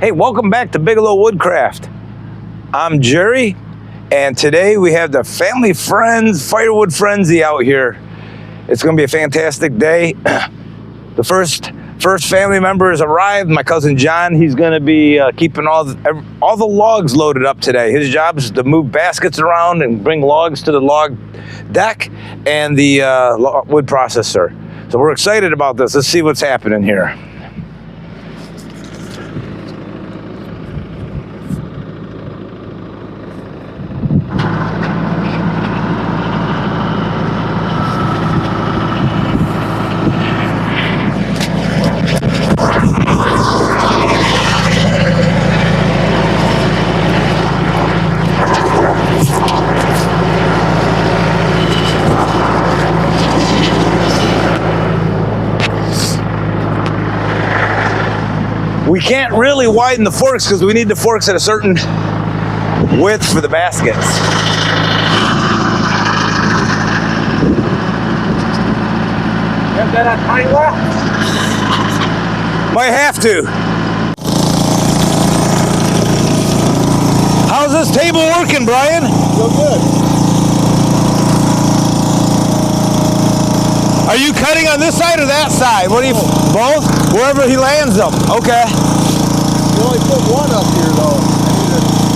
Hey, welcome back to Bigelow Woodcraft. I'm Jerry, and today we have the family friends, firewood frenzy out here. It's gonna be a fantastic day. The first family member has arrived, my cousin John. He's gonna be keeping all the logs loaded up today. His job is to move baskets around and bring logs to the log deck and the wood processor. So we're excited about this. Let's see what's happening here. We can't really widen the forks because we need the forks at a certain width for the baskets. Have that on high left? Might have to. How's this table working, Brian? Real good. Are you cutting on this side or that side? What do you, both? Wherever he lands them. Okay. You only put one up here though.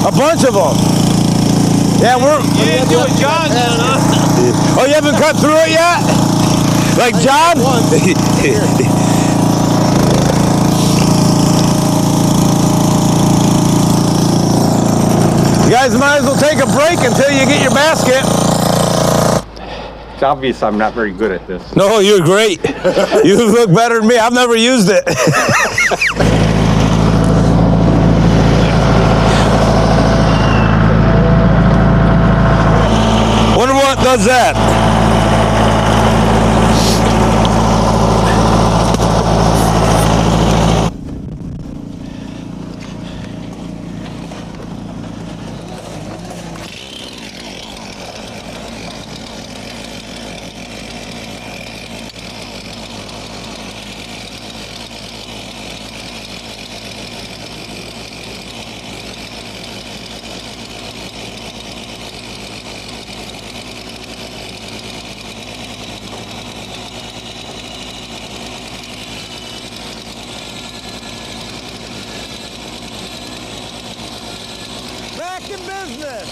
A bunch of them. Yeah, You didn't do it, John. Oh, you haven't cut through it yet? Like John? You guys might as well take a break until you get your basket. It's obvious I'm not very good at this. No, you're great. You look better than me. I've never used it. Wonder what does that? In business.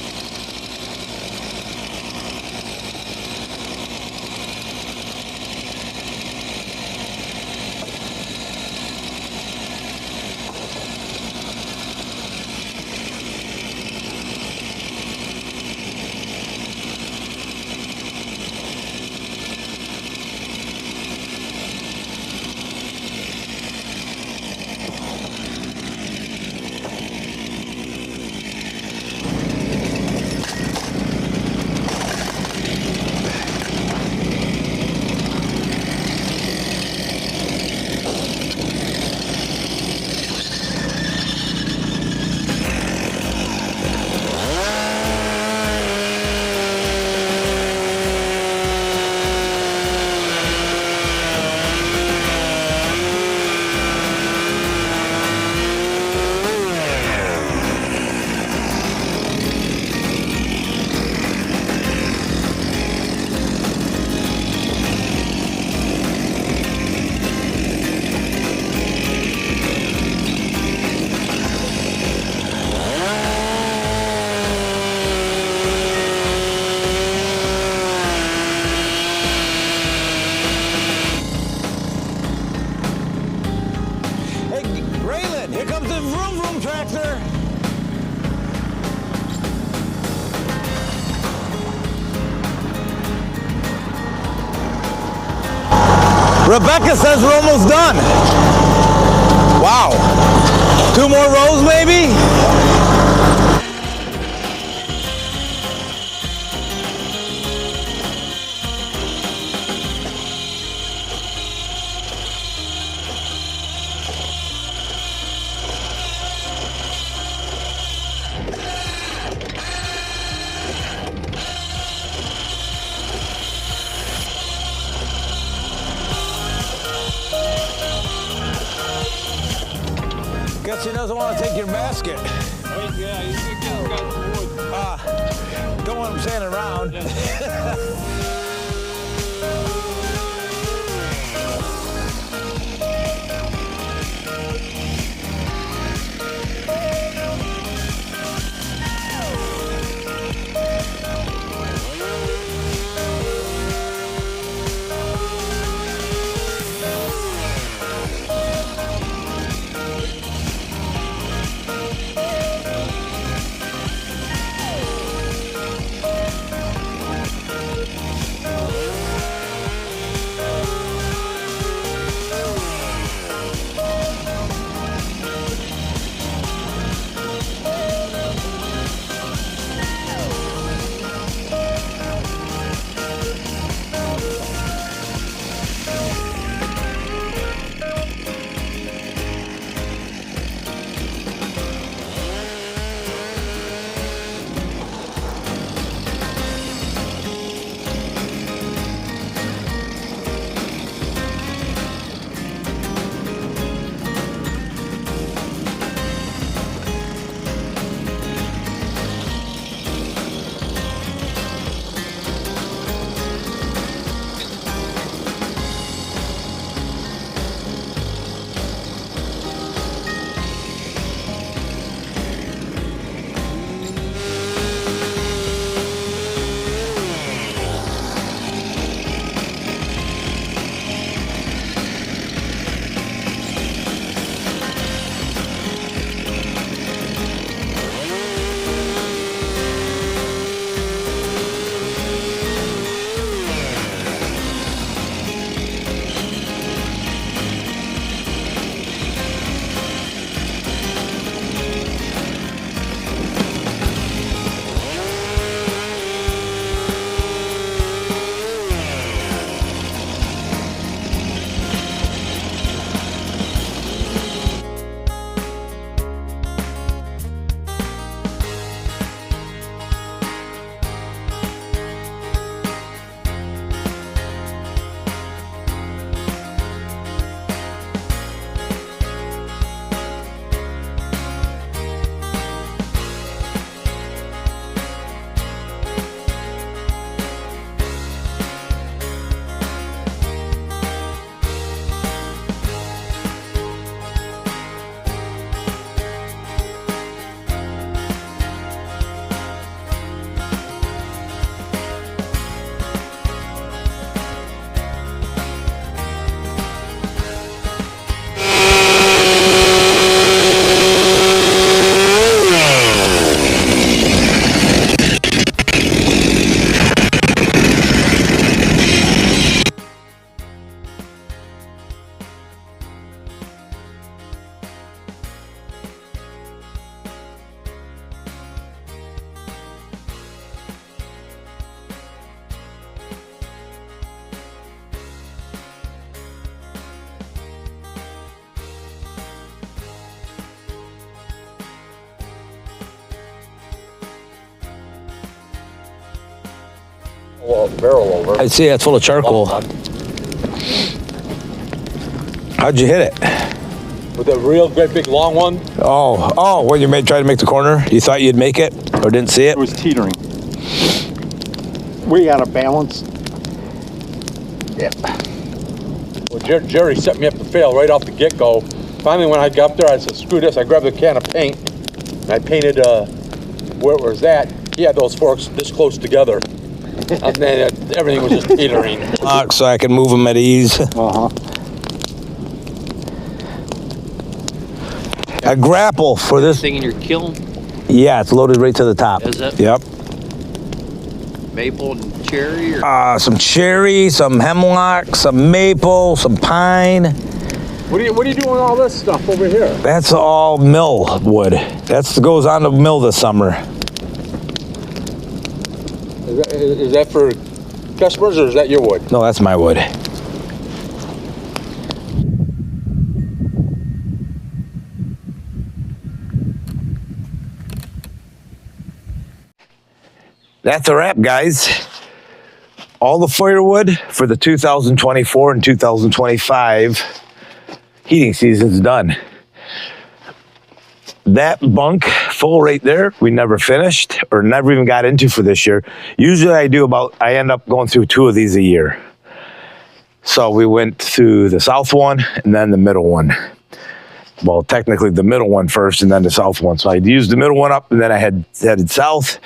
Here comes the vroom tractor. Rebecca says we're almost done. Wow. 2 more rows maybe? doesn't want to take your basket. Right, yeah, you can get got some wood. Don't want him standing around. Barrel over. I see that's full of charcoal. How'd you hit it? With a real great big long one. Oh, when you tried to make the corner, you thought you'd make it or didn't see it? It was teetering. We got a balance. Yep. Well, Jerry set me up to fail right off the get-go. Finally, when I got up there, I said, screw this. I grabbed a can of paint, and I painted where it was at. He had those forks this close together. And then everything was just teetering. So I can move them at ease. Uh-huh. A grapple for this. Thing in your kiln? Yeah, it's loaded right to the top. Is it? Yep. Maple and cherry? Or? Some cherry, some hemlock, some maple, some pine. What are you doing with all this stuff over here? That's all mill wood. That goes on the mill this summer. Is that for customers or is that your wood? No, that's my wood. That's a wrap, guys. All the firewood for the 2024 and 2025 heating season's done. that bunk full right there, we never finished or never even got into for this year. Usually I end up going through 2 of these a year. So we went through the south one and then the middle one. Well, technically the middle one first and then the south one. So I used the middle one up and then I headed south.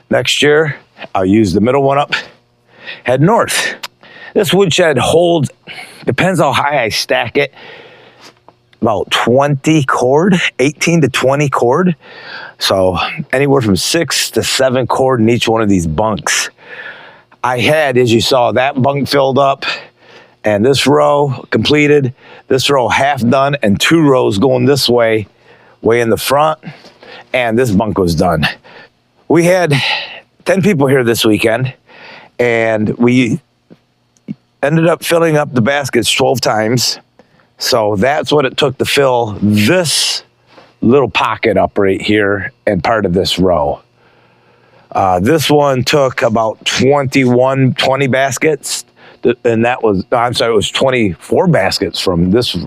Next year, I'll use the middle one up, head north. This woodshed holds, depends how high I stack it, about 20 cord, 18 to 20 cord. So anywhere from 6 to 7 cord in each one of these bunks. I had, as you saw, that bunk filled up and this row completed, this row half done, and 2 rows going this way in the front, and this bunk was done. We had 10 people here this weekend, and we ended up filling up the baskets 12 times. So that's what it took to fill this little pocket up right here and part of this row. This one took about 20 baskets, and that was, I'm sorry, it was 24 baskets from this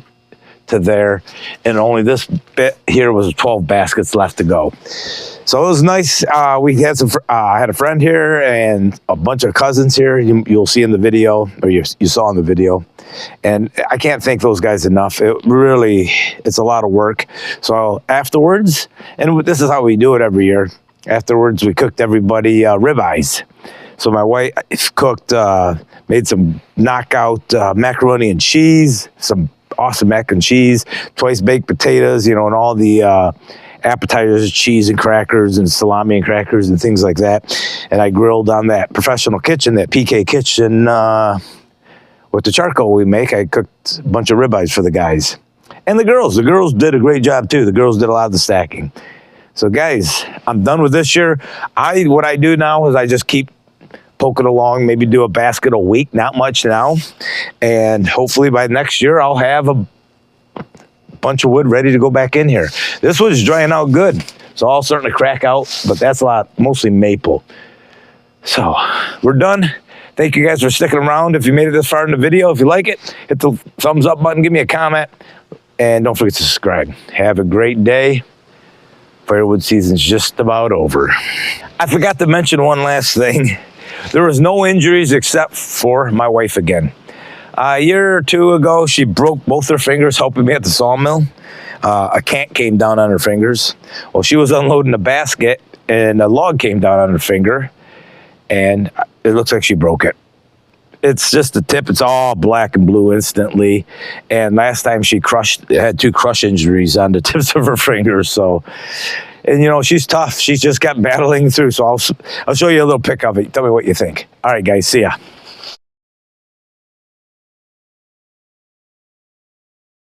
to there, and only this bit here was 12 baskets left to go. So it was nice. We had I had a friend here and a bunch of cousins here. You'll see in the video, or you saw in the video. And I can't thank those guys enough. It's a lot of work. So afterwards, and this is how we do it every year. Afterwards, we cooked everybody ribeyes. So my wife cooked, made some knockout macaroni and cheese, some awesome mac and cheese, twice baked potatoes, and all the appetizers, cheese and crackers and salami and crackers and things like that. And I grilled on that professional kitchen, that PK kitchen, with the charcoal we make. I cooked a bunch of ribeyes for the guys. And the girls did a great job too. The girls did a lot of the stacking. So guys, I'm done with this year. What I do now is I just keep poking along, maybe do a basket a week, not much now. And hopefully by next year, I'll have a bunch of wood ready to go back in here. This wood's drying out good. So I'll starting to crack out, but that's mostly maple. So we're done. Thank you guys for sticking around. If you made it this far in the video, if you like it, hit the thumbs up button, give me a comment, and don't forget to subscribe. Have a great day. Firewood season's just about over. I forgot to mention one last thing. There was no injuries except for my wife again. A year or 2 ago, she broke both her fingers helping me at the sawmill. A cant came down on her fingers. Well, she was unloading a basket, and a log came down on her finger, and it looks like she broke it. It's just the tip. It's all black and blue instantly. And last time she had 2 crush injuries on the tips of her fingers. So, and she's tough. She's just got battling through. So I'll show you a little pic of it. Tell me what you think. All right, guys. See ya.